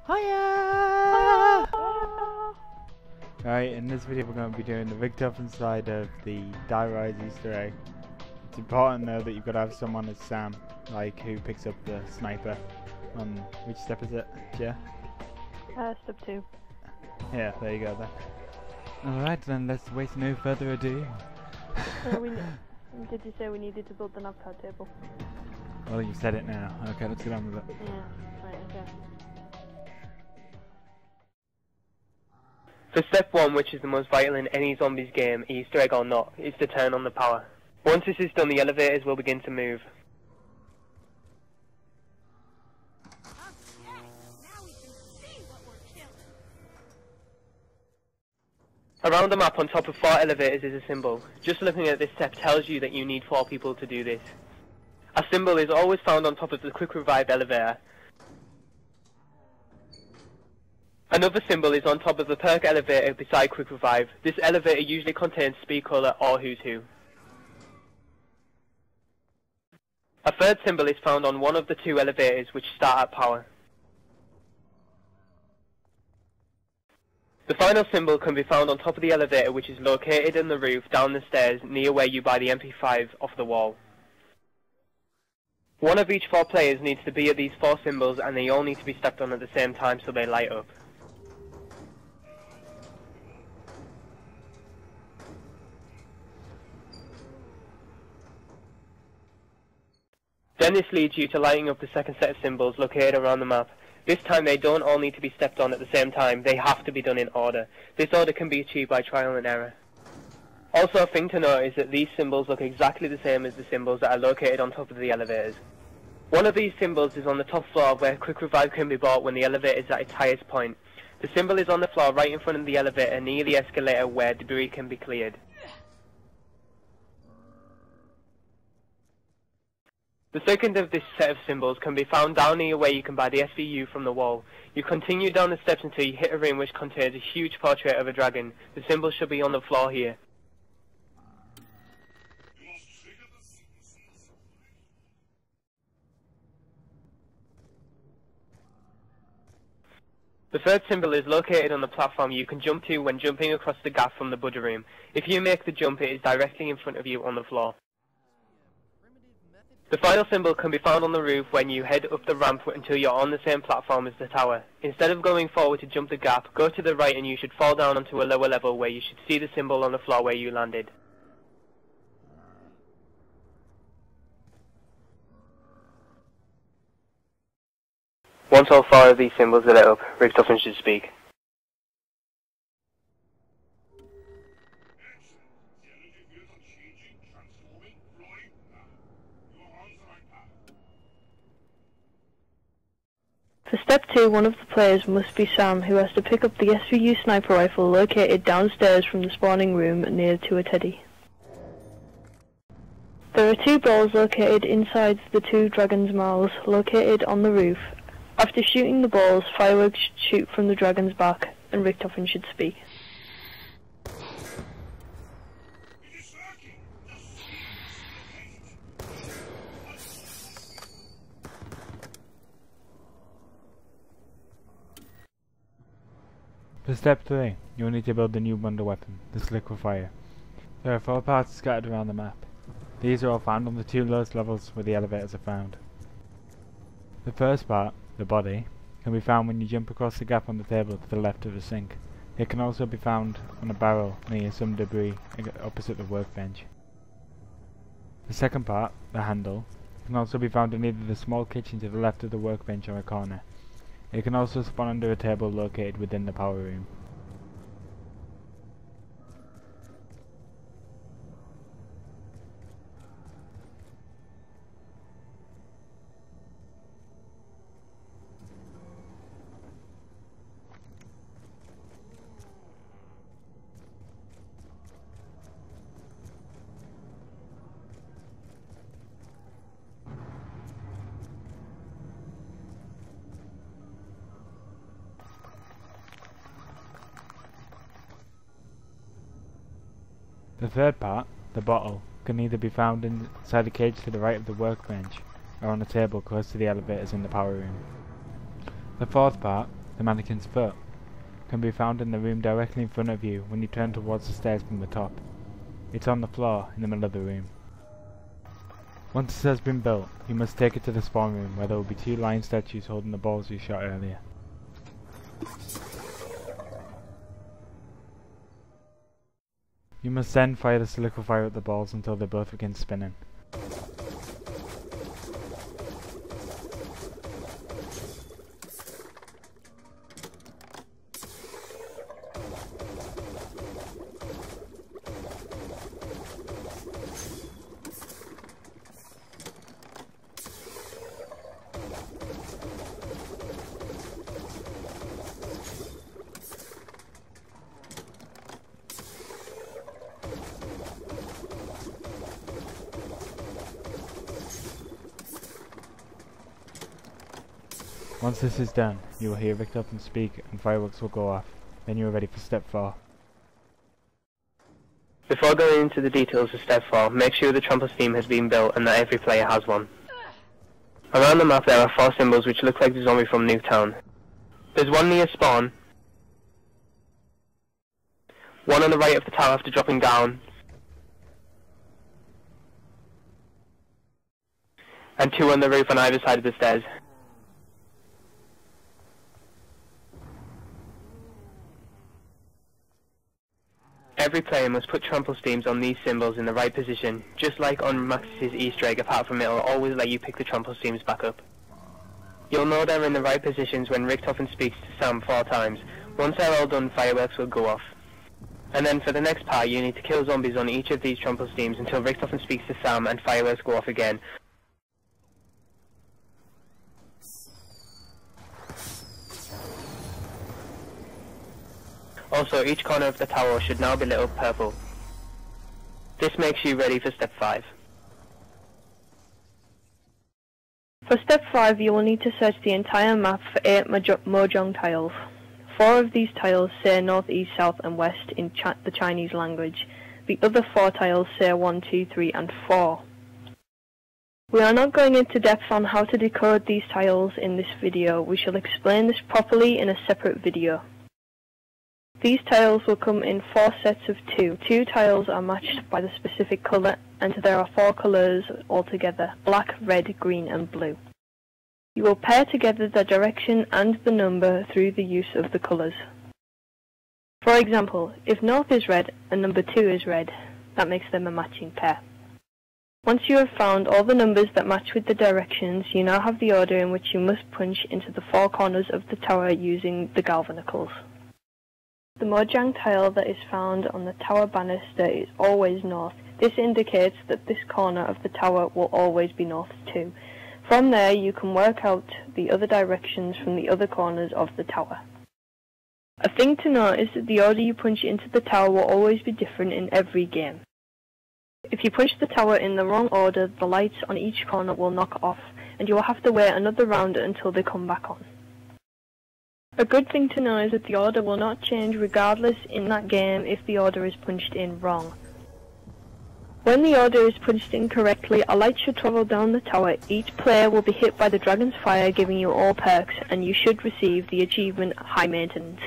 Hiya! Right, in this video we're going to be doing the Richtofen side of the Die Rise Easter egg. It's important though that you've got to have someone as Sam, like who picks up the sniper. On which step is it? Yeah? Step 2. Yeah, there you go then. Alright then, let's waste no further ado. Did you say we needed to build the Nav Card Table? Well, you said it now. Okay, let's get on with it. Yeah, right, okay. For step 1, which is the most vital in any zombies game, Easter egg or not, is to turn on the power. Once this is done, the elevators will begin to move. Around the map on top of 4 elevators is a symbol. Just looking at this step tells you that you need 4 people to do this. A symbol is always found on top of the quick revive elevator. Another symbol is on top of the perk elevator beside quick revive. This elevator usually contains speed color or who's who. A third symbol is found on one of the 2 elevators which start at power. The final symbol can be found on top of the elevator, which is located in the roof down the stairs near where you buy the MP5 off the wall. One of each 4 players needs to be at these 4 symbols, and they all need to be stepped on at the same time so they light up. Then this leads you to lighting up the second set of symbols located around the map. This time they don't all need to be stepped on at the same time, they have to be done in order. This order can be achieved by trial and error. Also, a thing to note is that these symbols look exactly the same as the symbols that are located on top of the elevators. One of these symbols is on the top floor where quick revive can be bought when the elevator is at its highest point. The symbol is on the floor right in front of the elevator near the escalator where debris can be cleared. The second of this set of symbols can be found down near where you can buy the SVU from the wall. You continue down the steps until you hit a room which contains a huge portrait of a dragon. The symbol should be on the floor here. The third symbol is located on the platform you can jump to when jumping across the gap from the Buddha room. If you make the jump, it is directly in front of you on the floor. The final symbol can be found on the roof when you head up the ramp until you're on the same platform as the tower. Instead of going forward to jump the gap, go to the right and you should fall down onto a lower level where you should see the symbol on the floor where you landed. Once all 4 of these symbols are lit up, Richtofen should speak. For step 2, one of the players must be Sam, who has to pick up the SVU sniper rifle located downstairs from the spawning room near to a teddy. There are 2 balls located inside the 2 dragons' mouths located on the roof. After shooting the balls, fireworks should shoot from the dragon's back, and Richtofen should speak. For step 3, you will need to build the new wonder weapon, the Sliquifier. There are 4 parts scattered around the map. These are all found on the 2 lowest levels where the elevators are found. The first part, the body, can be found when you jump across the gap on the table to the left of the sink. It can also be found on a barrel near some debris opposite the workbench. The second part, the handle, can also be found in either the small kitchen to the left of the workbench or a corner. It can also spawn under a table located within the power room. The third part, the bottle, can either be found inside a cage to the right of the workbench, or on a table close to the elevators in the power room. The fourth part, the mannequin's foot, can be found in the room directly in front of you when you turn towards the stairs from the top. It's on the floor in the middle of the room. Once this has been built, you must take it to the spawn room where there will be 2 lion statues holding the balls you shot earlier. You must then fire the Sliquifier at the balls until they both begin spinning. Once this is done, you will hear Richtofen speak and fireworks will go off. Then you are ready for step 4. Before going into the details of step 4, make sure the Trample theme has been built and that every player has one. Around the map there are 4 symbols which look like the zombie from Nuketown. There's one near spawn, one on the right of the tower after dropping down, and 2 on the roof on either side of the stairs. Every player must put Trample themes on these symbols in the right position, just like on Max's Easter egg, apart from it'll always let you pick the Trample themes back up. You'll know they're in the right positions when Richtofen speaks to Sam 4 times. Once they're all done, fireworks will go off. And then for the next part, you need to kill zombies on each of these Trample themes until Richtofen speaks to Sam and fireworks go off again. Also, each corner of the tower should now be lit up purple. This makes you ready for step 5. For step 5, you will need to search the entire map for 8 Mahjong tiles. 4 of these tiles say north, east, south and west in the Chinese language. The other 4 tiles say 1, 2, 3 and 4. We are not going into depth on how to decode these tiles in this video. We shall explain this properly in a separate video. These tiles will come in 4 sets of 2. 2 tiles are matched by the specific colour, and there are 4 colours altogether: black, red, green and blue. You will pair together the direction and the number through the use of the colours. For example, if north is red and number 2 is red, that makes them a matching pair. Once you have found all the numbers that match with the directions, you now have the order in which you must punch into the 4 corners of the tower using the Galvaknuckles. The Mahjong tile that is found on the tower banister is always north. This indicates that this corner of the tower will always be north too. From there you can work out the other directions from the other corners of the tower. A thing to note is that the order you punch into the tower will always be different in every game. If you punch the tower in the wrong order, the lights on each corner will knock off, and you will have to wait another round until they come back on. A good thing to know is that the order will not change regardless in that game if the order is punched in wrong. When the order is punched in correctly, a light should travel down the tower. Each player will be hit by the dragon's fire, giving you all perks, and you should receive the achievement High Maintenance.